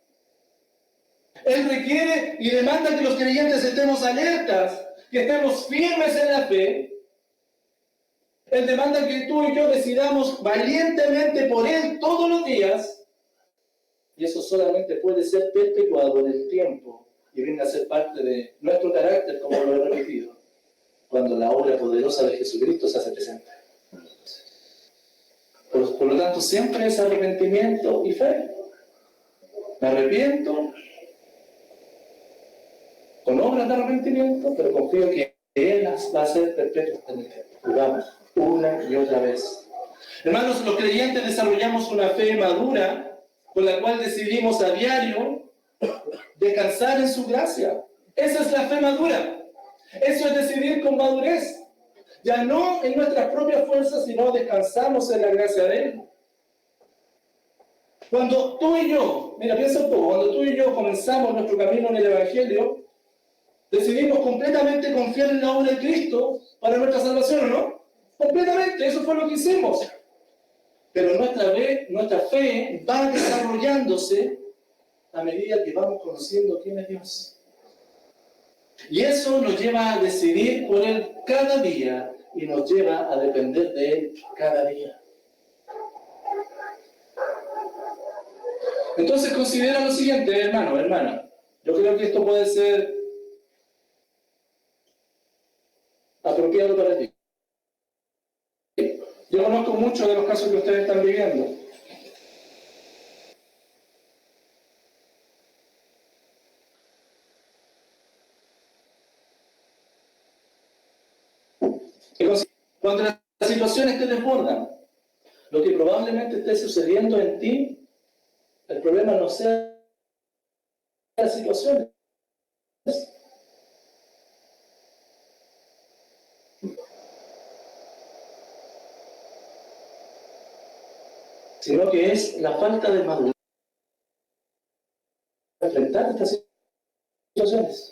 Él requiere y demanda que los creyentes estemos alertas, que estemos firmes en la fe. Él demanda que tú y yo decidamos valientemente por Él todos los días. Y eso solamente puede ser perpetuado en el tiempo y viene a ser parte de nuestro carácter, como lo he repetido, cuando la obra poderosa de Jesucristo se hace presente. Por lo tanto, siempre es arrepentimiento y fe. Me arrepiento con obras de arrepentimiento, pero confío que Él las va a hacer perpetuas en el tiempo. Jugamos una y otra vez. Hermanos, los creyentes desarrollamos una fe madura con la cual decidimos a diario descansar en su gracia. Esa es la fe madura. Eso es decidir con madurez. Ya no en nuestras propias fuerzas, sino descansamos en la gracia de Él. Cuando tú y yo, mira, piensa un poco, cuando tú y yo comenzamos nuestro camino en el Evangelio, decidimos completamente confiar en la obra de Cristo para nuestra salvación, ¿no? Completamente, eso fue lo que hicimos. Pero nuestra fe va desarrollándose a medida que vamos conociendo quién es Dios. Y eso nos lleva a decidir por Él cada día y nos lleva a depender de Él cada día. Entonces considera lo siguiente, hermano, hermana. Yo creo que esto puede ser apropiado para ti. Yo conozco muchos de los casos que ustedes están viviendo. Cuando las situaciones te desbordan, lo que probablemente esté sucediendo en ti, el problema no sea las situaciones. Sino que es la falta de madurez para enfrentar estas situaciones.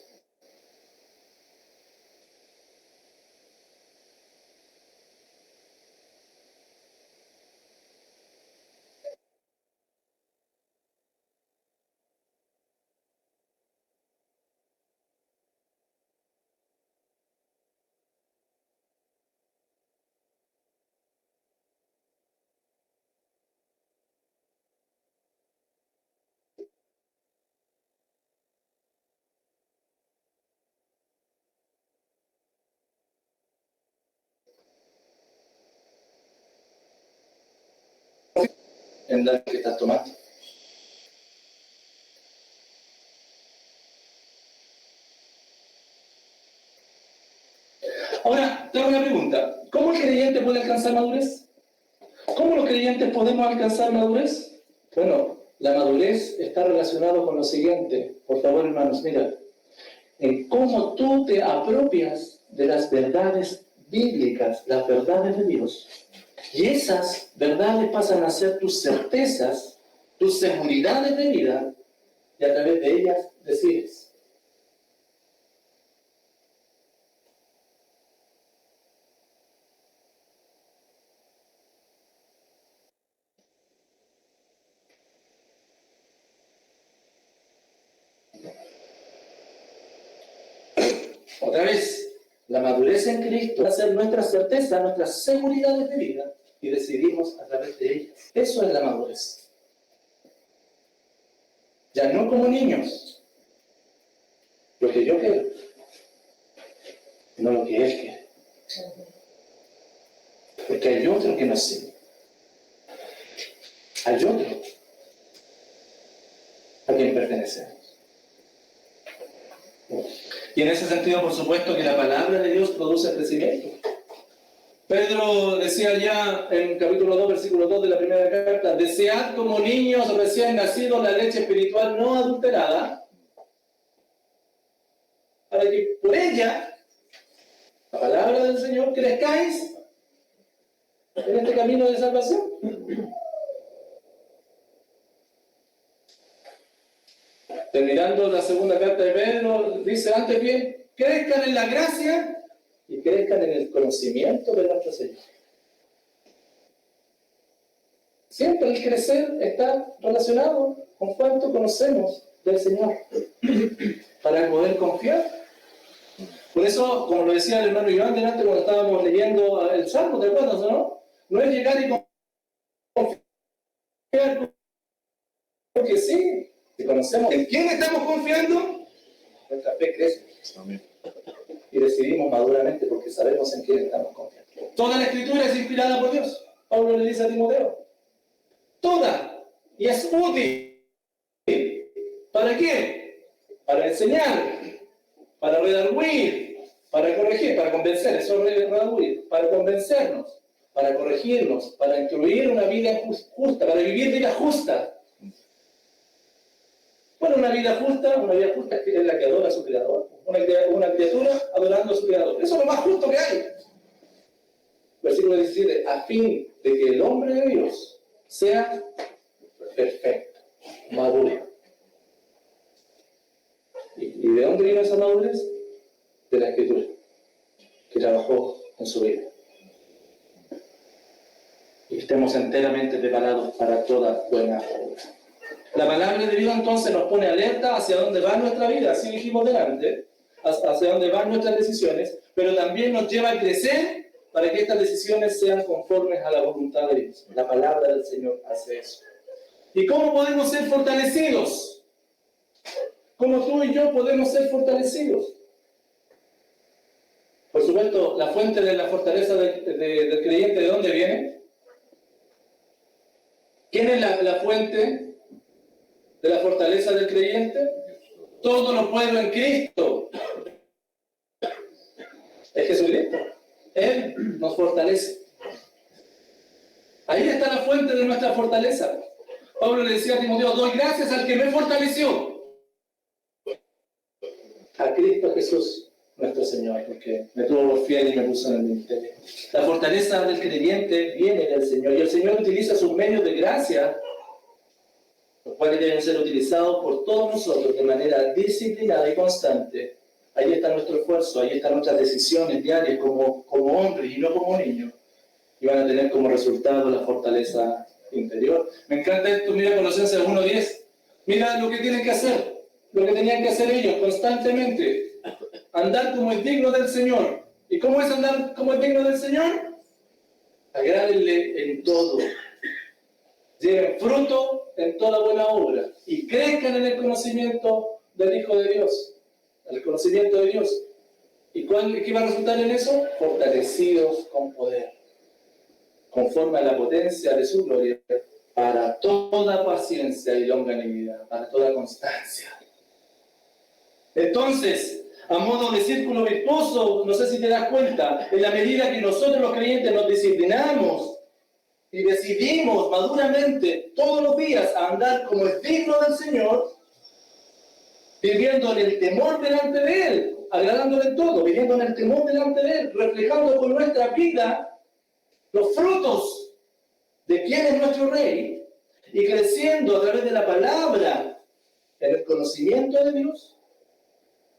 En la que estás tomando. Ahora, te hago una pregunta. ¿Cómo el creyente puede alcanzar madurez? ¿Cómo los creyentes podemos alcanzar madurez? Bueno, la madurez está relacionada con lo siguiente. Por favor, hermanos, mira. En cómo tú te apropias de las verdades bíblicas, las verdades de Dios. Y esas verdades pasan a ser tus certezas, tus seguridades de vida, y a través de ellas decides. Otra vez, la madurez en Cristo va a ser nuestra certeza, nuestras seguridades de vida, y decidimos a través de ellas. Eso es la madurez. Ya no como niños, lo que yo quiero, no lo que Él quiere. Porque hay otro que nos sigue. Hay otro a quien pertenecemos. Y en ese sentido, por supuesto, que la palabra de Dios produce crecimiento. Pedro decía ya en capítulo 2, versículo 2 de la primera carta: desead como niños recién nacidos la leche espiritual no adulterada, para que por ella, la palabra del Señor, crezcáis en este camino de salvación. Terminando la segunda carta de Pedro, dice antes bien, crezcan en la gracia y crezcan en el conocimiento de nuestro Señor. Siempre el crecer está relacionado con cuánto conocemos del Señor, para poder confiar. Por eso, como lo decía el hermano Iván delante cuando estábamos leyendo el Salmo, ¿te acuerdas, no? No es llegar y confiar porque sí. Si conocemos en quién estamos confiando, nuestra fe crece. Amén. Y decidimos maduramente porque sabemos en quién estamos confiando. Toda la Escritura es inspirada por Dios. Pablo le dice a Timoteo. Toda. Y es útil. ¿Para qué? Para enseñar, para redarguir, para corregir, para convencer. Eso es redarguir. Para convencernos, para corregirnos, para incluir una vida justa, para vivir vida justa. Bueno, una vida justa es la que adora a su Creador. Una criatura adorando a su Creador. Eso es lo más justo que hay. Versículo 17. A fin de que el hombre de Dios sea perfecto, maduro. ¿Y de dónde vino esa madurez? De la Escritura, que trabajó en su vida. Y estemos enteramente preparados para toda buena obra. La palabra de Dios entonces nos pone alerta hacia dónde va nuestra vida, así dijimos delante, hacia dónde van nuestras decisiones, pero también nos lleva a crecer para que estas decisiones sean conformes a la voluntad de Dios. La palabra del Señor hace eso. ¿Y cómo podemos ser fortalecidos? ¿Cómo tú y yo podemos ser fortalecidos? Por supuesto, la fuente de la fortaleza del creyente, ¿de dónde viene? ¿Quién es la fuente de la fortaleza del creyente? Todo lo puedo en Cristo. Es Jesucristo. Él nos fortalece. Ahí está la fuente de nuestra fortaleza. Pablo le decía a Timoteo, doy gracias al que me fortaleció. A Cristo Jesús, nuestro Señor, porque me tuvo fiel y me puso en el ministerio. La fortaleza del creyente viene del Señor, y el Señor utiliza sus medios de gracia, los cuales deben ser utilizados por todos nosotros de manera disciplinada y constante. Ahí está nuestro esfuerzo, ahí están nuestras decisiones diarias como hombres y no como niños. Y van a tener como resultado la fortaleza interior. Me encanta esto, mira Colosenses 1:10. Mira lo que tienen que hacer, lo que tenían que hacer ellos constantemente. Andar como es digno del Señor. ¿Y cómo es andar como es digno del Señor? Agrádenle en todo. Lleven fruto en toda buena obra. Y crezcan en el conocimiento del Hijo de Dios. El conocimiento de Dios. ¿Y qué va a resultar en eso? Fortalecidos con poder, conforme a la potencia de su gloria, para toda paciencia y longanimidad, para toda constancia. Entonces, a modo de círculo virtuoso, no sé si te das cuenta, en la medida que nosotros los creyentes nos disciplinamos y decidimos maduramente todos los días a andar como es digno del Señor, viviendo en el temor delante de Él, agradándole en todo, viviendo en el temor delante de Él, reflejando con nuestra vida los frutos de quién es nuestro Rey, y creciendo a través de la palabra en el conocimiento de Dios,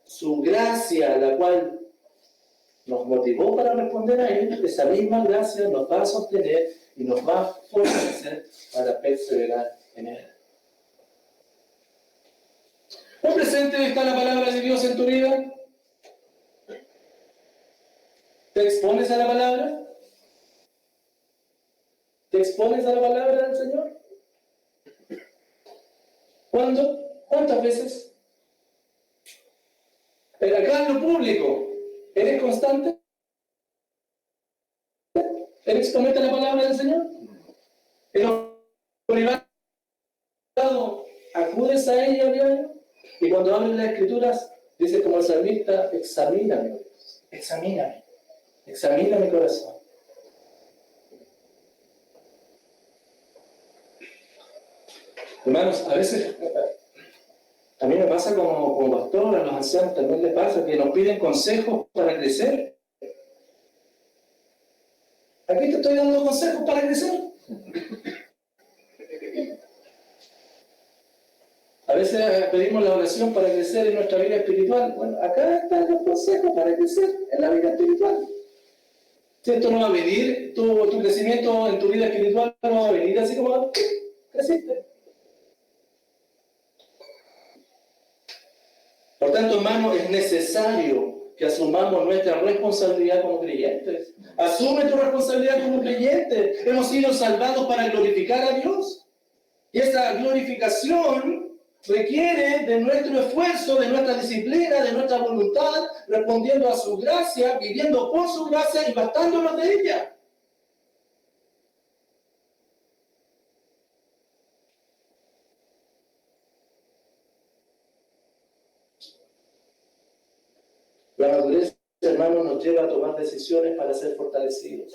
su gracia, la cual nos motivó para responder a Él, esa misma gracia nos va a sostener y nos va a fortalecer para perseverar en Él. ¿Cuán presente está la palabra de Dios en tu vida? ¿Te expones a la palabra? ¿Te expones a la palabra del Señor? ¿Cuándo? ¿Cuántas veces? Pero acá en lo público, ¿eres constante? ¿Eres exponente a la palabra del Señor? En lo privado, ¿acudes a ella a diario? Y cuando abres las Escrituras, dice como el salmista, examíname, examíname, examina mi corazón. Hermanos, a veces, a mí me pasa como pastor, a los ancianos también les pasa, que nos piden consejos para crecer. Aquí te estoy dando consejos para crecer. A veces pedimos la oración para crecer en nuestra vida espiritual. Bueno, acá están los consejos para crecer en la vida espiritual. Si esto no va a venir, tu crecimiento en tu vida espiritual no va a venir así como creciste. Por tanto, hermano, es necesario que asumamos nuestra responsabilidad como creyentes. Asume tu responsabilidad como creyente. Hemos sido salvados para glorificar a Dios. Y esa glorificación requiere de nuestro esfuerzo, de nuestra disciplina, de nuestra voluntad, respondiendo a su gracia, viviendo por su gracia y bastándonos de ella. La madurez, hermano, nos lleva a tomar decisiones para ser fortalecidos.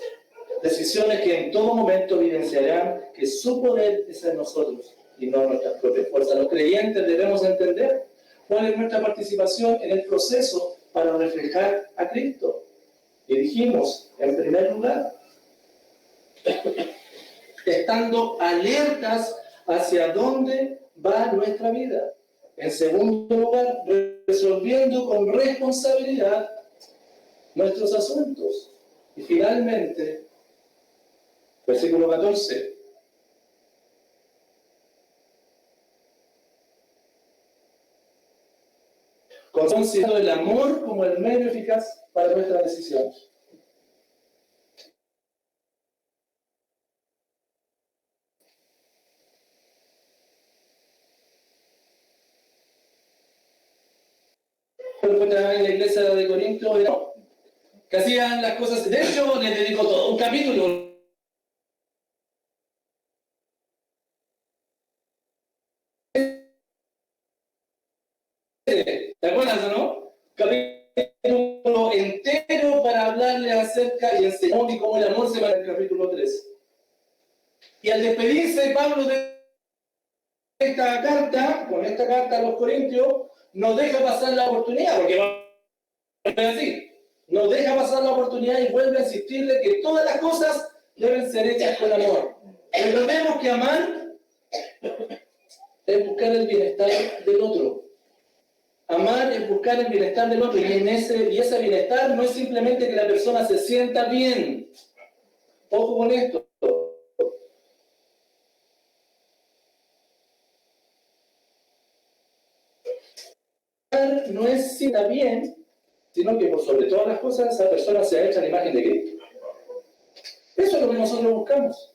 Decisiones que en todo momento evidenciarán que su poder es en nosotros y no nuestras propias fuerzas. Los creyentes debemos entender cuál es nuestra participación en el proceso para reflejar a Cristo. Y dijimos, en primer lugar, estando alertas hacia dónde va nuestra vida. En segundo lugar, resolviendo con responsabilidad nuestros asuntos. Y finalmente, versículo 14. considerando el amor como el medio eficaz para nuestras decisiones. En la iglesia de Corinto, que hacían las cosas. De hecho, les dedico todo un capítulo. ¿Te acuerdas o no? Capítulo entero para hablarles acerca y enseñar cómo el amor se va en el capítulo 3. Y al despedirse Pablo de esta carta, con esta carta a los Corintios, nos deja pasar la oportunidad, porque es así, nos deja pasar la oportunidad y vuelve a insistirle que todas las cosas deben ser hechas con amor. Recordemos que amar es buscar el bienestar del otro. Amar es buscar el bienestar del otro, y ese bienestar no es simplemente que la persona se sienta bien. Ojo con esto. No es si está bien, sino que por sobre todas las cosas esa persona sea hecha a la imagen de Cristo. Eso es lo que nosotros buscamos.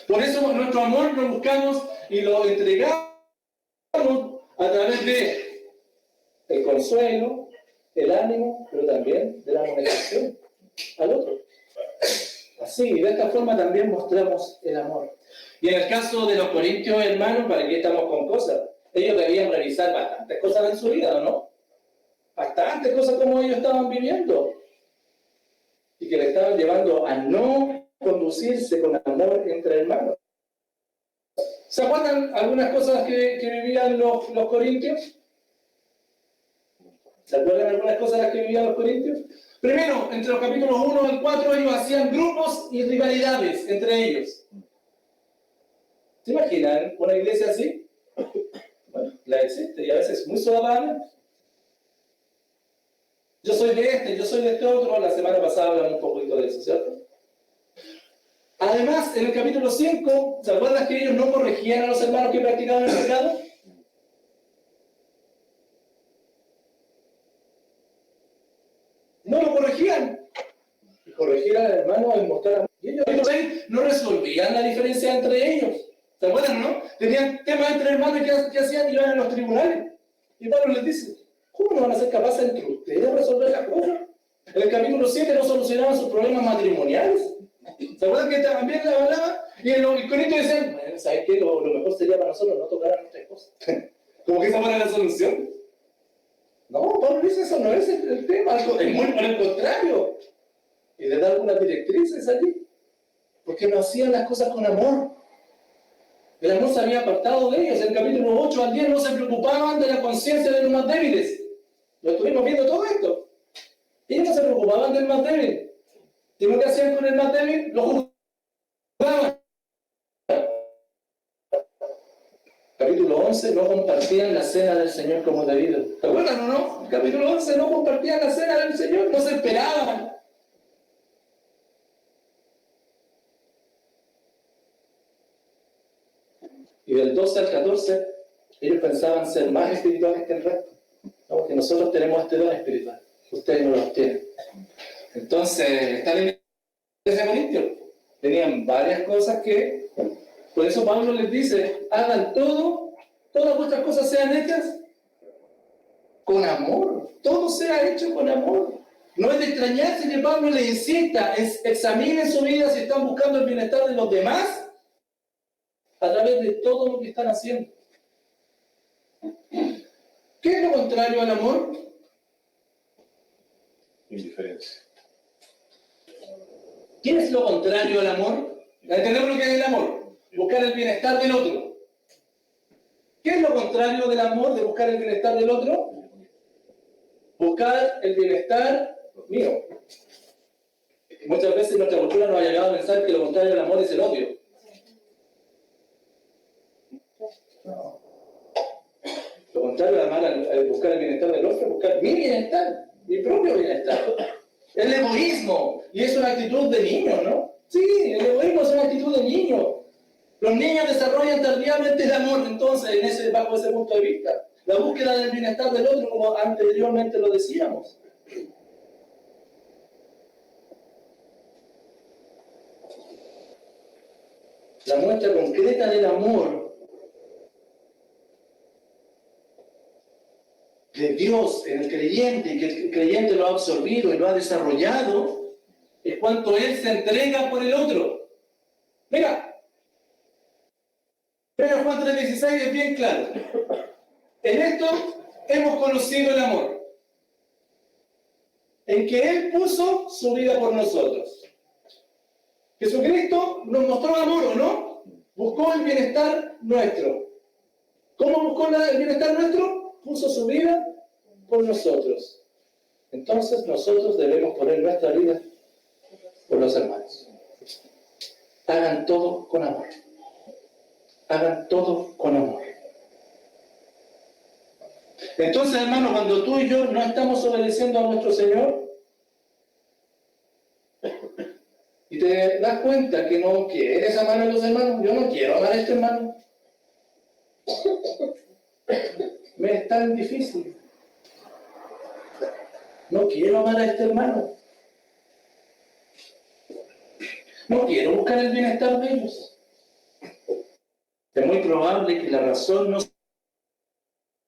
Por eso nuestro amor lo buscamos y lo entregamos a través de el consuelo, el ánimo, pero también de la amonestación al otro. Así, de esta forma también mostramos el amor. Y en el caso de los corintios, hermanos, ¿para qué estamos con cosas? Ellos debían revisar bastantes cosas en su vida, ¿o no? Bastantes cosas como ellos estaban viviendo. Y que le estaban llevando a no conducirse con amor entre hermanos. ¿Se acuerdan algunas cosas que vivían los corintios? ¿Se acuerdan algunas cosas que vivían los corintios? Primero, entre los capítulos 1 al 4, ellos hacían grupos y rivalidades entre ellos. ¿Se imaginan una iglesia así? Bueno, la existe y a veces muy solamente. Yo soy de este, yo soy de este otro. La semana pasada hablamos un poquito de eso, ¿cierto? Además, en el capítulo 5, ¿se acuerdan que ellos no corregían a los hermanos que practicaban el pecado? No lo corregían. Y corregir al hermano es mostrar. Y ellos no resolvían la diferencia entre ellos. ¿Se acuerdan, no? Tenían temas entre hermanos que hacían, iban a los tribunales. Y Pablo les dice, ¿cómo no van a ser capaces entre ustedes de resolver las cosas? En el capítulo 7 no solucionaban sus problemas matrimoniales. ¿Se acuerdan que también le hablaba? Y en los corintios decían, bueno, ¿sabes qué? Lo mejor sería para nosotros no tocar a nuestra esposa. Como que esa fuera la solución. No, Pablo dice, eso no es el tema, es muy por el contrario. Y le da algunas directrices allí. Porque no hacían las cosas con amor. El amor se había apartado de ellos. En el capítulo 8 al 10 no se preocupaban de la conciencia de los más débiles. Lo estuvimos viendo todo esto. Ellos no se preocupaban del más débil. ¿Y lo que hacían con el más débil? Lo juzgaban. Capítulo 11, no compartían la cena del Señor como debido. ¿Te acuerdan o no? Capítulo 11, no compartían la cena del Señor, no se esperaban. Y del 12 al 14, ellos pensaban ser más espirituales que el resto. No, porque nosotros tenemos este don espiritual. Ustedes no lo tienen. Entonces, están en ese Corintio. Tenían varias cosas que... Por eso Pablo les dice, hagan todo, todas vuestras cosas sean hechas con amor. Todo sea hecho con amor. No es de extrañarse que Pablo les insista, examinen su vida si están buscando el bienestar de los demás a través de todo lo que están haciendo. ¿Qué es lo contrario al amor? Indiferencia. ¿Qué es lo contrario al amor? ¿Entendemos lo que es el amor? Buscar el bienestar del otro. ¿Qué es lo contrario del amor, de buscar el bienestar del otro? Buscar el bienestar mío. Muchas veces nuestra cultura nos ha llegado a pensar que lo contrario del amor es el odio. No. Lo contrario del amor al buscar el bienestar del otro es buscar mi bienestar, mi propio bienestar. El egoísmo, y es una actitud de niño, ¿no? Sí, el egoísmo es una actitud de niño. Los niños desarrollan tardíamente el amor, entonces, bajo ese punto de vista. La búsqueda del bienestar del otro, como anteriormente lo decíamos. La muestra concreta del amor de Dios en el creyente, y que el creyente lo ha absorbido y lo ha desarrollado, es cuanto Él se entrega por el otro. Mira, Juan 3:16 es bien claro. En esto hemos conocido el amor, en que Él puso su vida por nosotros. Jesucristo nos mostró amor, ¿o no? Buscó el bienestar nuestro. ¿Cómo buscó el bienestar nuestro? Puso su vida por nosotros. Entonces nosotros debemos poner nuestra vida por los hermanos. Hagan todo con amor. Hagan todo con amor. Entonces, hermanos, cuando tú y yo no estamos obedeciendo a nuestro Señor, y te das cuenta que no quieres amar a los hermanos, yo no quiero amar a este hermano, me es tan difícil. No quiero amar a este hermano. No quiero buscar el bienestar de ellos. Es muy probable que la razón no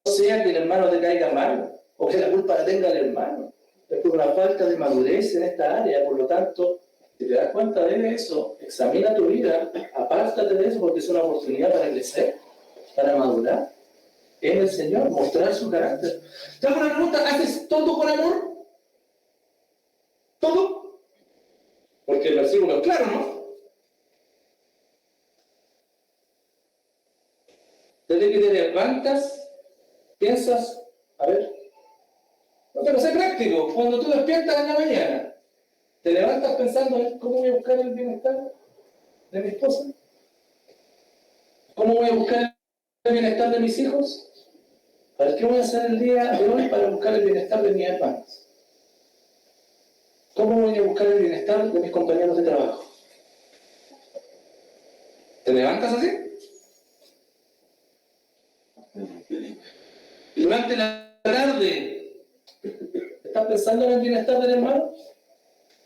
sea que el hermano te caiga mal, o que la culpa la tenga el hermano. Es por una falta de madurez en esta área. Por lo tanto, si te das cuenta de eso, examina tu vida, apártate de eso, porque es una oportunidad para crecer, para madurar en el Señor, mostrar su carácter. Te hago una pregunta: ¿haces todo con amor? ¿Todo? Porque el versículo es claro, ¿no? Desde que te levantas, piensas, a ver, no te lo sé práctico. Cuando tú despiertas en la mañana, ¿te levantas pensando en cómo voy a buscar el bienestar de mi esposa? ¿Cómo voy a buscar el bienestar de mis hijos? A ver, ¿qué voy a hacer el día de hoy para buscar el bienestar de mis hermanos? ¿Cómo voy a buscar el bienestar de mis compañeros de trabajo? ¿Te levantas así? Durante la tarde, ¿estás pensando en el bienestar del hermano?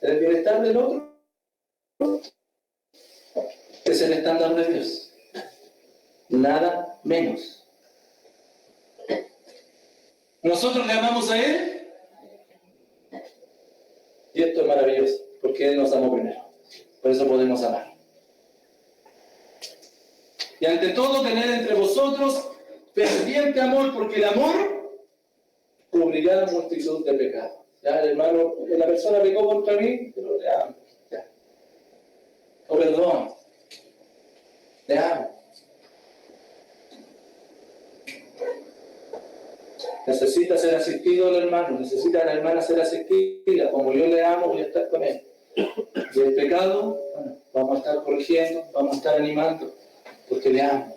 ¿En el bienestar del otro? Es el estándar de Dios. Nada menos. Nosotros le amamos a Él. Y esto es maravilloso, porque Él nos amó primero. Por eso podemos amar. Y ante todo, tener entre vosotros ferviente amor, porque el amor cubrirá multitud de pecados. Ya, el hermano, la persona pecó contra mí, pero le amo. Ya. O perdón. Le amo. Necesita ser asistido el hermano, necesita la hermana ser asistida. Como yo le amo, voy a estar con él. Y el pecado, bueno, vamos a estar corrigiendo, vamos a estar animando, porque le amo.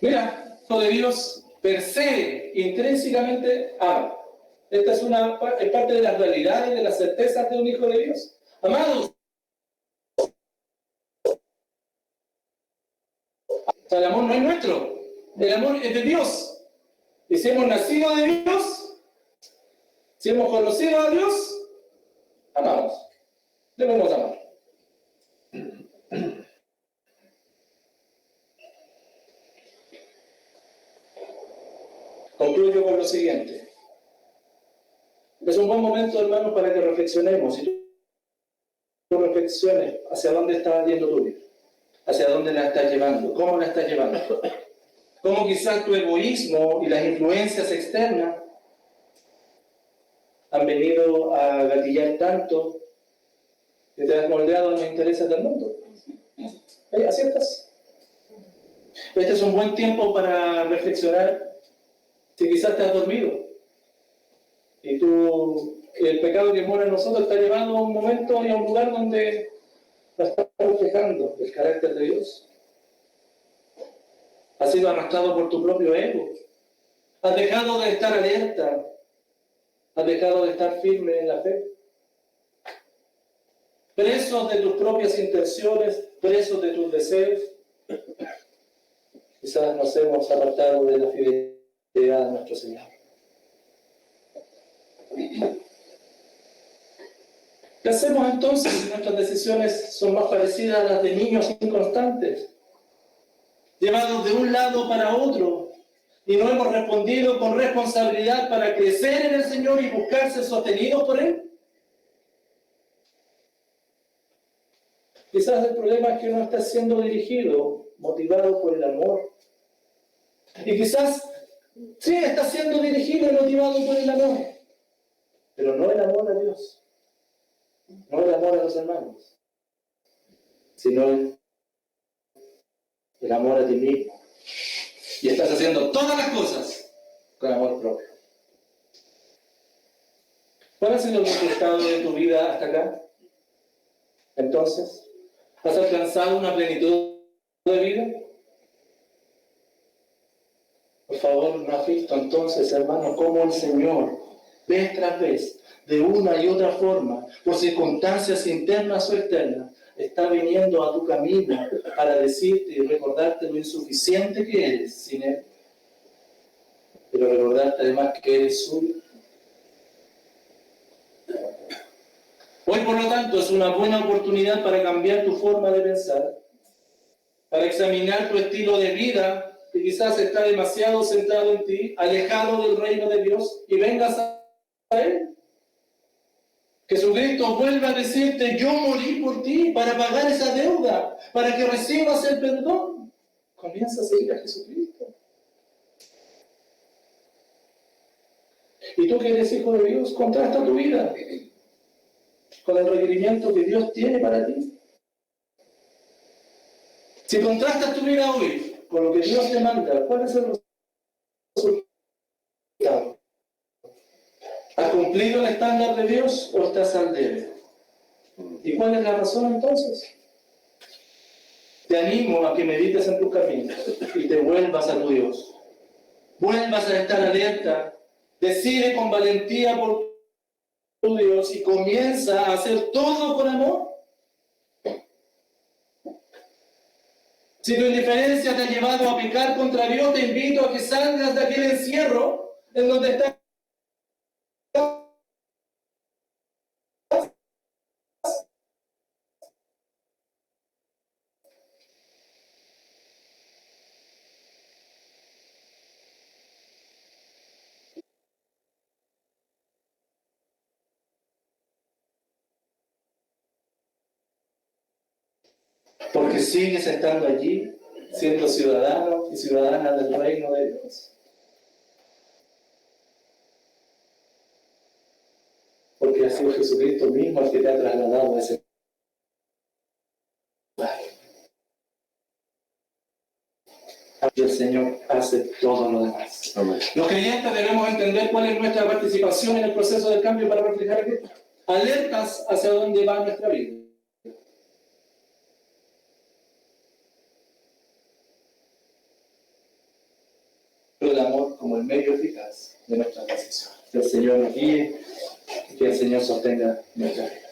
Mira, lo de Dios per se, intrínsecamente ama. Esta es parte de las realidades, de las certezas de un hijo de Dios. Amados, el amor no es nuestro, el amor es de Dios. Y si hemos nacido de Dios, si hemos conocido a Dios, amamos. Debemos amar. Concluyo con lo siguiente. Es un buen momento, hermanos, para que reflexionemos. Y tú reflexiones hacia dónde está yendo tu vida, hacia dónde la estás llevando, cómo la estás llevando. Cómo quizás tu egoísmo y las influencias externas han venido a gatillar tanto que te has moldeado a los intereses del mundo. Así estás. Este es un buen tiempo para reflexionar si quizás te has dormido y el pecado que mora en nosotros está llevando a un momento y a un lugar donde no está reflejando el carácter de Dios. Has sido arrastrado por tu propio ego. Has dejado de estar alerta. Has dejado de estar firme en la fe. Presos de tus propias intenciones, presos de tus deseos. Quizás nos hemos apartado de la fidelidad de nuestro Señor. ¿Qué hacemos entonces si nuestras decisiones son más parecidas a las de niños inconstantes, llevados de un lado para otro, y no hemos respondido con responsabilidad para crecer en el Señor y buscar ser sostenidos por Él? Quizás el problema es que no está siendo dirigido, motivado por el amor. Y quizás sí está siendo dirigido y motivado por el amor, pero no el amor a Dios. No el amor a los hermanos, sino el amor a ti mismo. Y estás haciendo todas las cosas con amor propio. ¿Cuál ha sido el resultado de tu vida hasta acá? Entonces, ¿has alcanzado una plenitud de vida? Por favor, ¿no has visto entonces, hermano, cómo el Señor, vez tras vez, de una y otra forma, por circunstancias internas o externas, está viniendo a tu camino para decirte y recordarte lo insuficiente que eres sin Él, pero recordarte además que eres suyo? Hoy, por lo tanto, es una buena oportunidad para cambiar tu forma de pensar, para examinar tu estilo de vida, que quizás está demasiado centrado en ti, alejado del reino de Dios, y vengas a Él. Jesucristo vuelve a decirte: yo morí por ti para pagar esa deuda, para que recibas el perdón. Comienza a seguir a Jesucristo. Y tú que eres hijo de Dios, contrasta tu vida con el requerimiento que Dios tiene para ti. Si contrastas tu vida hoy con lo que Dios te manda, ¿cuál es el resultado? ¿Has cumplido el estándar de Dios o estás al debe? ¿Y cuál es la razón entonces? Te animo a que medites en tus caminos y te vuelvas a tu Dios. Vuelvas a estar alerta. Decide con valentía por tu Dios y comienza a hacer todo con amor. Si tu indiferencia te ha llevado a pecar contra Dios, te invito a que salgas de aquel encierro en donde estás. Porque sigues estando allí, siendo ciudadano y ciudadana del reino de Dios. Porque ha sido Jesucristo mismo el que te ha trasladado a ese lugar. Y el Señor hace todo lo demás. Amén. Los creyentes debemos entender cuál es nuestra participación en el proceso del cambio para reflejar a Cristo. Alertas hacia dónde va nuestra vida. El amor como el medio eficaz de nuestra decisión. Que el Señor nos guíe y que el Señor sostenga nuestra vida.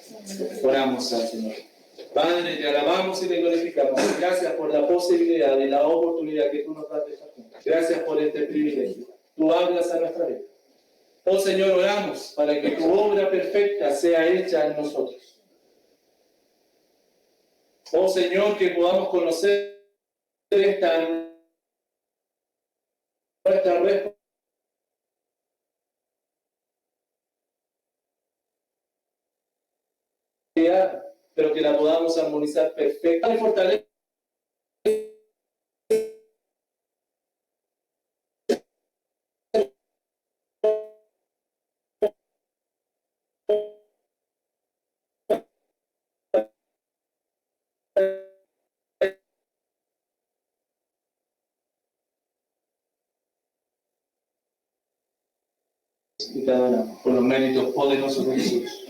Oramos al Señor. Padre, te alabamos y te glorificamos. Gracias por la posibilidad y la oportunidad que tú nos das de estar juntos. Gracias por este privilegio. Tú hablas a nuestra vida. Oh Señor, oramos para que tu obra perfecta sea hecha en nosotros. Oh Señor, que podamos conocer nuestra responsabilidad, pero que la podamos armonizar perfecta y fortalecer y cada una por los méritos poderosos de Jesús.